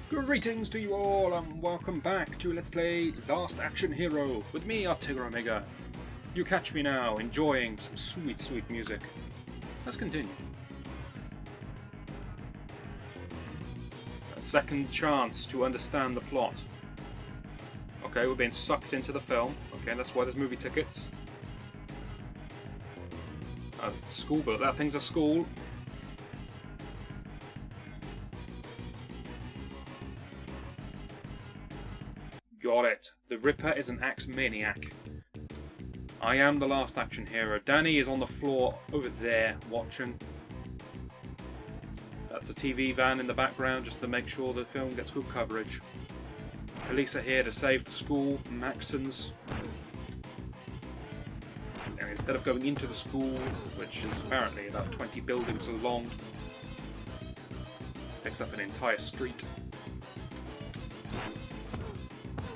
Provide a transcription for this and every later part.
Greetings to you all and welcome back to Let's Play Last Action Hero with me, Artiger Omega. You catch me now enjoying some sweet, sweet music. Let's continue. A second chance to understand the plot. Okay, we're being sucked into the film. Okay, that's why there's movie tickets. School, but that thing's a school. Got it. The Ripper is an axe maniac. I am the last action hero. Danny is on the floor over there watching. That's a TV van in the background just to make sure the film gets good coverage. Police are here to save the school, Maxons. And instead of going into the school, which is apparently about 20 buildings long, takes up an entire street.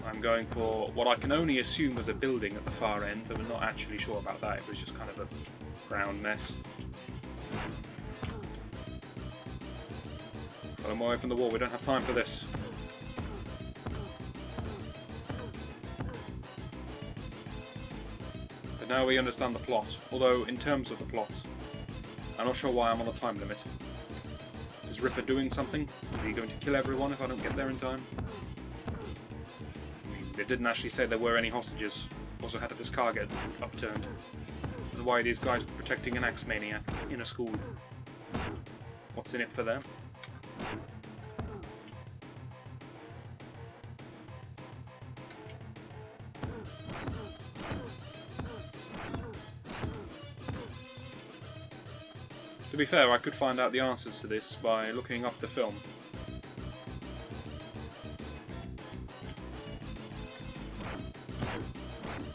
I'm going for what I can only assume was a building at the far end, but we're not actually sure about that. It was just kind of a ground mess. Got him away from the wall. We don't have time for this. But now we understand the plot. Although, in terms of the plot, I'm not sure why I'm on a time limit. Is Ripper doing something? Is he going to kill everyone if I don't get there in time? They didn't actually say there were any hostages. Also, how did this car get upturned? And why are these guys protecting an axe maniac in a school? What's in it for them? To be fair, I could find out the answers to this by looking up the film.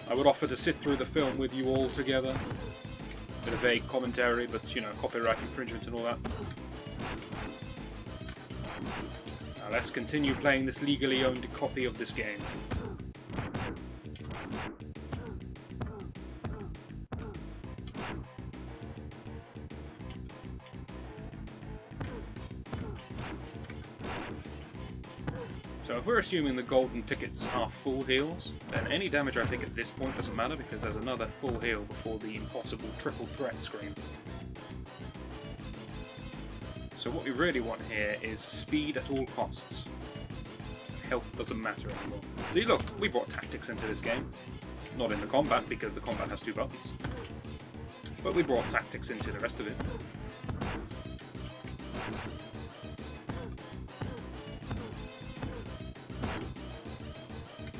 I would offer to sit through the film with you all together. Bit of vague commentary, but you know, copyright infringement and all that. Now let's continue playing this legally owned copy of this game. So if we're assuming the golden tickets are full heals, then any damage I take at this point doesn't matter because there's another full heal before the impossible triple threat screen. So what we really want here is speed at all costs. Health doesn't matter anymore. See, look, we brought tactics into this game. Not in the combat because the combat has 2 buttons. But we brought tactics into the rest of it.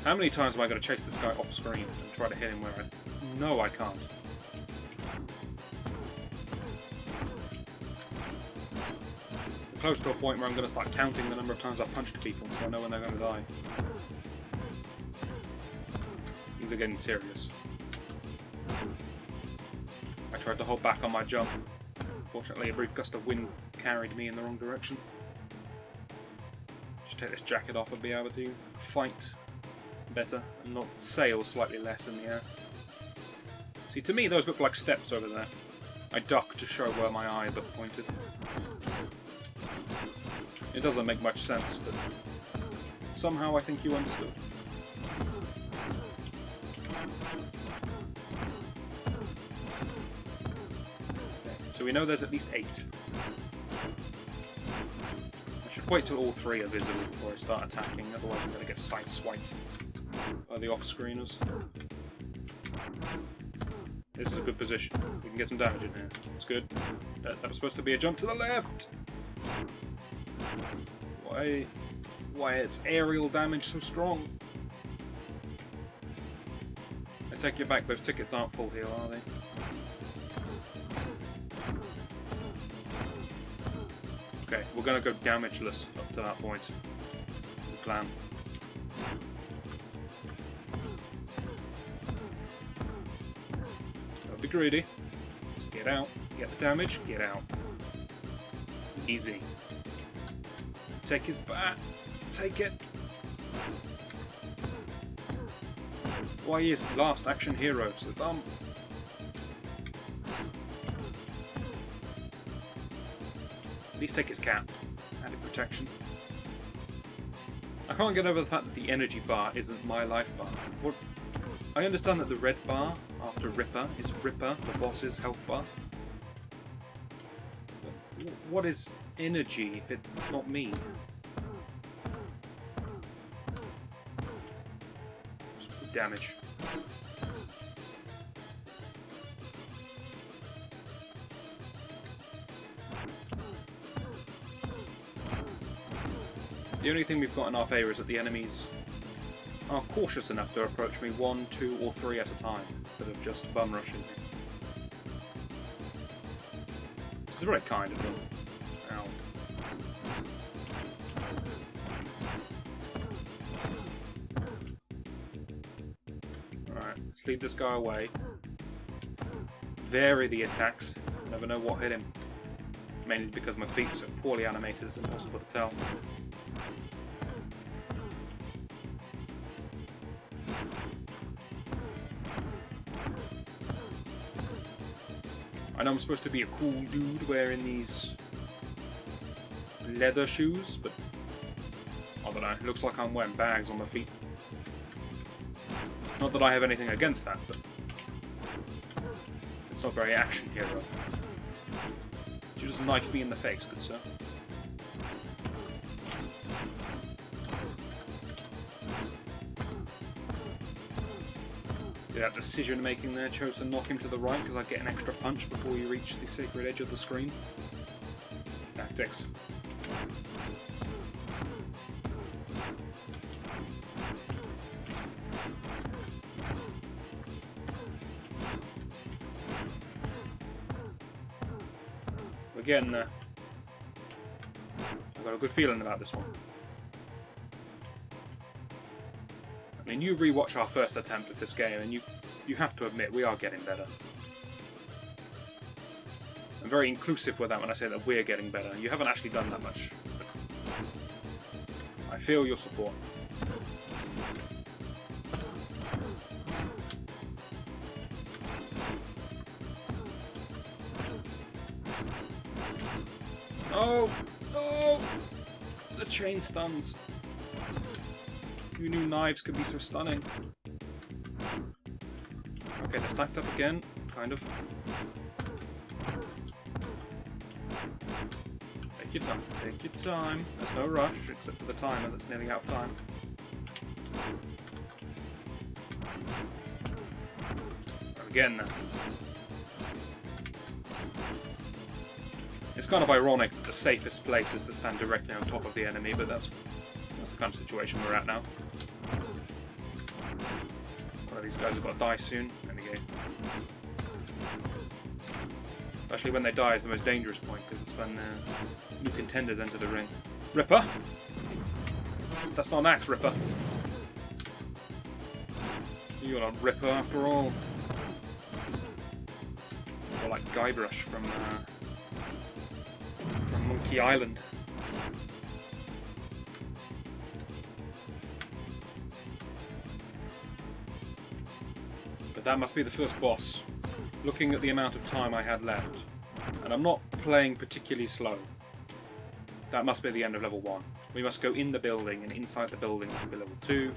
How many times am I going to chase this guy off screen and try to hit him where I know I can't? I'm close to a point where I'm going to start counting the number of times I've punched people so I know when they're going to die. Things are getting serious. I tried to hold back on my jump. Fortunately, a brief gust of wind carried me in the wrong direction. Just take this jacket off and be able to fight better and not sail slightly less in the air. See, to me those look like steps over there. I duck to show where my eyes are pointed. It doesn't make much sense, but somehow I think you understood. Okay, so we know there's at least 8. I should wait till all 3 are visible before I start attacking, otherwise I'm going to get side-swiped by the off-screeners. This is a good position. We can get some damage in here. That's good. That was supposed to be a jump to the left! Why is aerial damage so strong? I take you back, those tickets aren't full heal, are they? Okay, we're gonna go damageless up to that point. The plan. Don't be greedy. Just get out, get the damage, get out. Easy. Take his bat. Take it. Why is last action hero so dumb? At least take his cap. Added protection. I can't get over the fact that the energy bar isn't my life bar. What? I understand that the red bar after Ripper is Ripper, the boss's health bar. But what is energy if it's not me? Damage. The only thing we've got in our favour is that the enemies are cautious enough to approach me 1, 2 or 3 at a time, instead of just bum rushing me. This is very kind of them. Ow. Alright, let's lead this guy away. Vary the attacks. Never know what hit him. Mainly because my feet are so poorly animated, it's impossible to tell. I know I'm supposed to be a cool dude wearing these leather shoes, but I don't know, it looks like I'm wearing bags on my feet. Not that I have anything against that, but it's not very action hero. Did you just knife me in the face, good sir? That decision making there chose to knock him to the right because I get an extra punch before you reach the sacred edge of the screen. Tactics. Again, I've got a good feeling about this one. I mean, you rewatch our first attempt at this game, and you have to admit we are getting better. I'm very inclusive with that when I say that we're getting better. You haven't actually done that much. I feel your support. Oh! Oh! The chain stuns. Who knew knives could be so stunning? Okay, they're stacked up again, kind of. Take your time, take your time. There's no rush, except for the timer that's nearly out of time. Again now. It's kind of ironic that the safest place is to stand directly on top of the enemy, but that's the kind of situation we're at now. One of these guys have got to die soon. There we go. Especially when they die is the most dangerous point, because it's when new contenders enter the ring. Ripper! That's not an axe, Ripper. You're not Ripper after all. Or like Guybrush from Monkey Island. But that must be the first boss. Looking at the amount of time I had left, and I'm not playing particularly slow. That must be the end of level 1. We must go in the building, and inside the building must be level 2.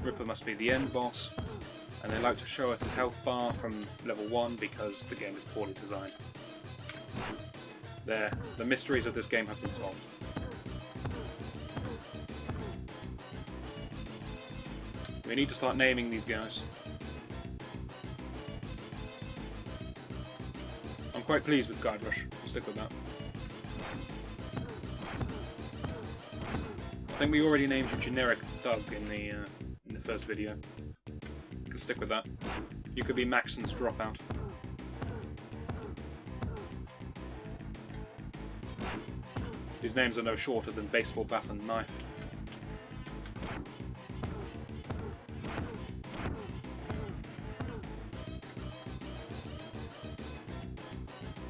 Ripper must be the end boss, and they like to show us his health bar from level 1 because the game is poorly designed. There, the mysteries of this game have been solved. We need to start naming these guys. I'm quite pleased with Guybrush. I'll stick with that. I think we already named a generic thug in the first video. You can stick with that. You could be Maxon's Dropout. These names are no shorter than baseball bat and knife.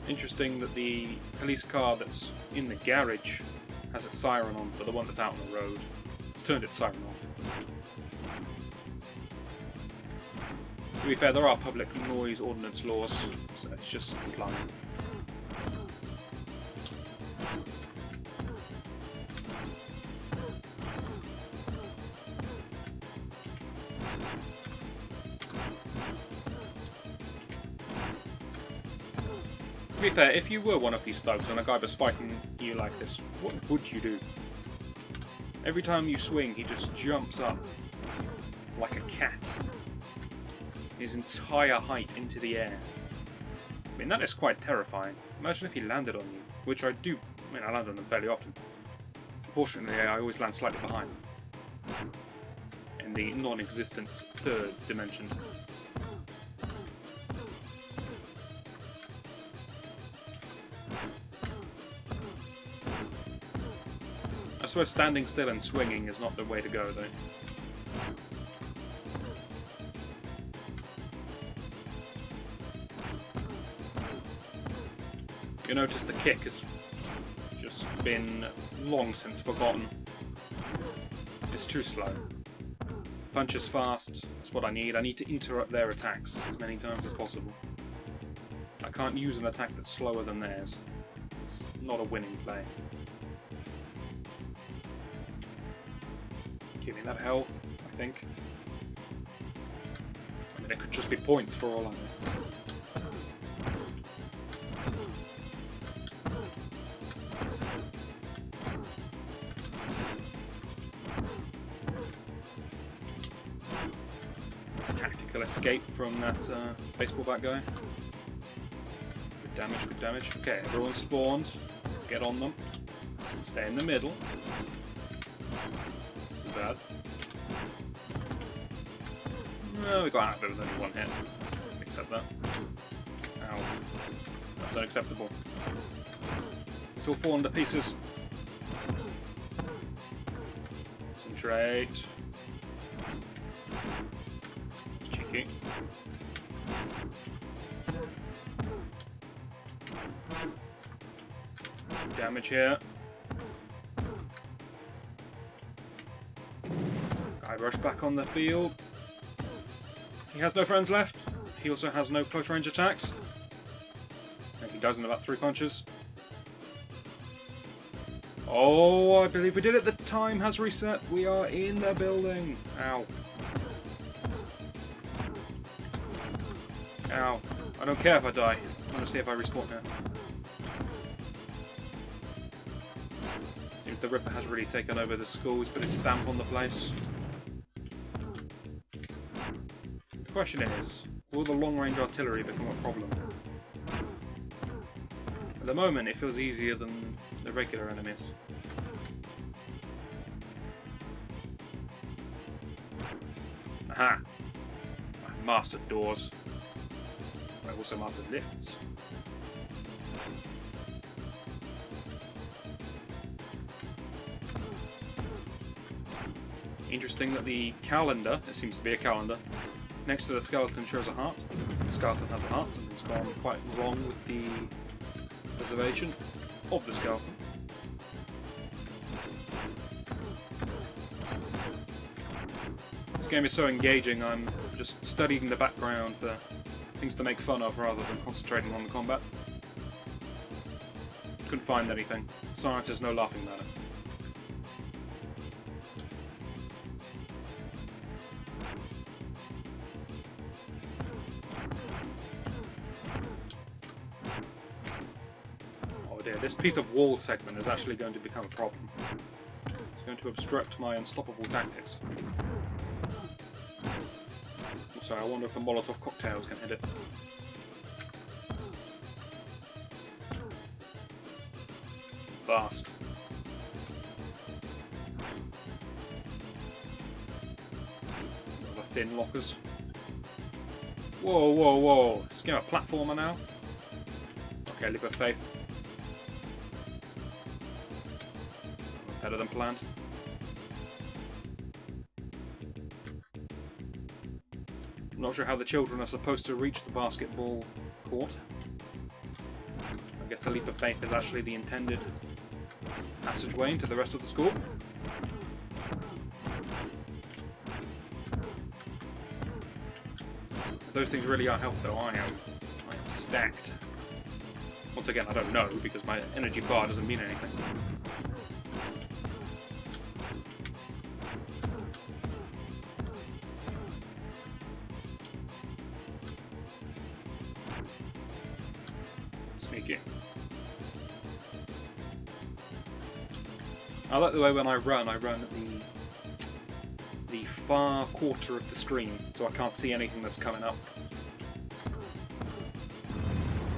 Interesting that the police car that's in the garage has its siren on, but the one that's out on the road has turned its siren off. To be fair, there are public noise ordinance laws, so it's just complying. To be fair, if you were one of these thugs and a guy was fighting you like this, what would you do? Every time you swing, he just jumps up like a cat. His entire height into the air. I mean, that is quite terrifying. Imagine if he landed on you, which I do. I mean, I land on them fairly often. Unfortunately, I always land slightly behind them. In the non-existent third dimension. I swear standing still and swinging is not the way to go, though. You notice the kick has just been long since forgotten. It's too slow. Punch is fast, that's what I need. I need to interrupt their attacks as many times as possible. I can't use an attack that's slower than theirs. It's not a winning play. Give me that health, I think. I mean, it could just be points for all I know. Tactical escape from that baseball bat guy. Good damage, good damage. Okay, everyone's spawned. Let's get on them. Stay in the middle. This is bad. No, we got out of it with only one hit. Accept that. Ow. That's unacceptable. It's all fallen to pieces. Concentrate. Cheeky. Damage here. Guybrush back on the field. He has no friends left. He also has no close range attacks. And he does in about 3 punches. Oh, I believe we did it. The time has reset. We are in the building. Ow. Ow. I don't care if I die. I want to see if I respawn here. Seems the Ripper has really taken over the school. He's put his stamp on the place. The question is, will the long-range artillery become a problem? At the moment, it feels easier than the regular enemies. Aha! I mastered doors. I also mastered lifts. Interesting that the calendar, it seems to be a calendar, next to the skeleton shows a heart. The skeleton has a heart, and it's gone quite wrong with the preservation of the skeleton. This game is so engaging, I'm just studying the background for things to make fun of rather than concentrating on the combat. Couldn't find anything. Science is no laughing matter. Oh dear, this piece of wall segment is actually going to become a problem. It's going to obstruct my unstoppable tactics. So I wonder if the Molotov cocktails can hit it. Vast. The thin lockers. Whoa, whoa, whoa. Just give a platformer now. Okay, leap of faith. Better than planned. I'm not sure how the children are supposed to reach the basketball court. I guess the leap of faith is actually the intended passageway into the rest of the school. Those things really are helpful though. I am stacked. Once again, I don't know because my energy bar doesn't mean anything. Sneaky. I like the way when I run at the far quarter of the screen, so I can't see anything that's coming up.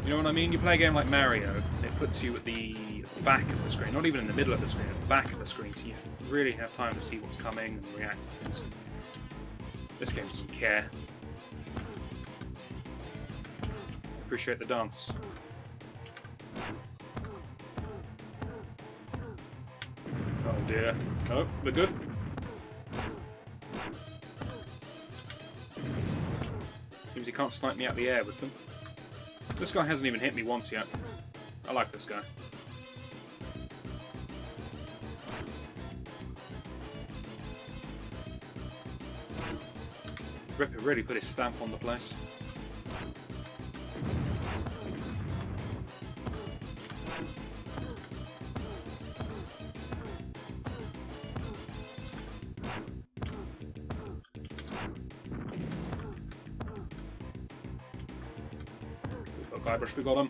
You know what I mean? You play a game like Mario, and it puts you at the back of the screen, not even in the middle of the screen, at the back of the screen, so you really have time to see what's coming and react to things. This game doesn't care. Appreciate the dance. Oh dear. Oh, we're good. Seems he can't snipe me out the air with them. This guy hasn't even hit me once yet. I like this guy. Ripper really put his stamp on the place. Guybrush, we got him.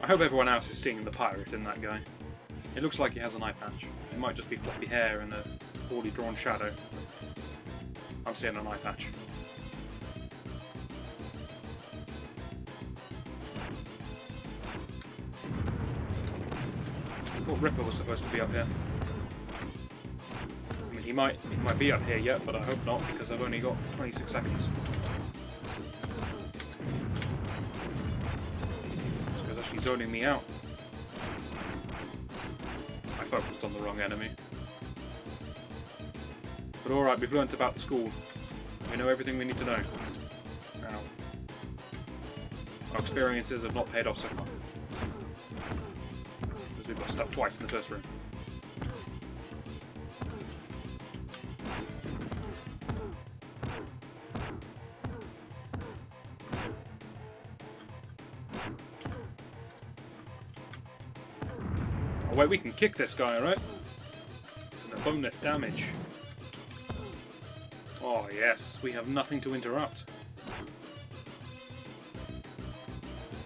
I hope everyone else is seeing the pirate in that guy. It looks like he has an eye patch. It might just be floppy hair and a poorly drawn shadow. I'm seeing an eye patch. I thought Ripper was supposed to be up here. I mean, he might be up here yet, but I hope not, because I've only got 26 seconds. This guy's actually zoning me out. I focused on the wrong enemy. But alright, we've learnt about the school. We know everything we need to know. Now, our experiences have not paid off so far. Because we've got stuck twice in the first room. Oh wait, we can kick this guy, right? For the bonus damage. Oh yes, we have nothing to interrupt.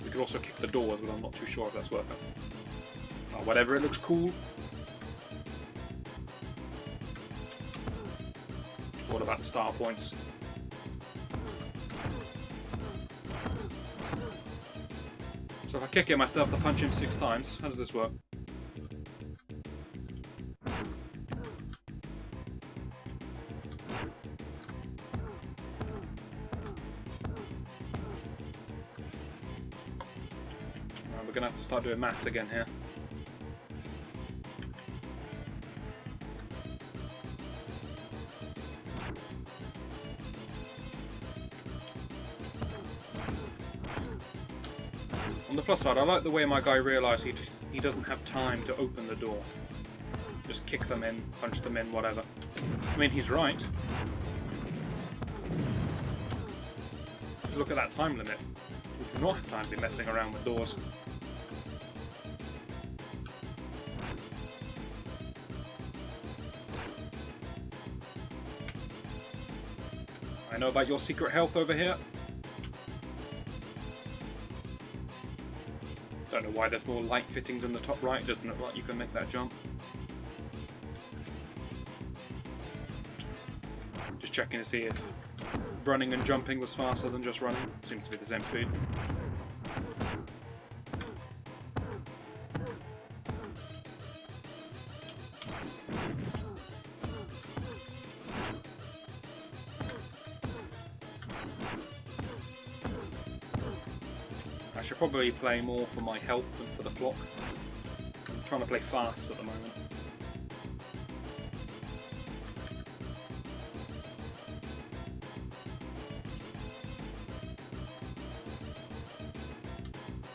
We could also kick the doors, but I'm not too sure if that's worth it. Oh, whatever, it looks cool. What about the star points? So if I kick him, I still have to punch him 6 times. How does this work? We're going to have to start doing maths again here. On the plus side, I like the way my guy realised he doesn't have time to open the door. Just kick them in, punch them in, whatever. I mean, he's right. Just look at that time limit. We do not have time to be messing around with doors. I know about your secret health over here. Don't know why there's more light fittings in the top right. Doesn't look like you can make that jump. Just checking to see if running and jumping was faster than just running. Seems to be the same speed. I should probably play more for my health than for the clock. I'm trying to play fast at the moment.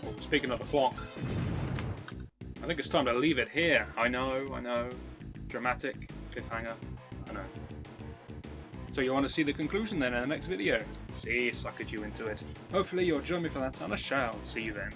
Oh, speaking of the clock, I think it's time to leave it here. I know. Dramatic, cliffhanger, I know. So you want to see the conclusion then in the next video? See, suckered you into it. Hopefully you'll join me for that, and I shall see you then.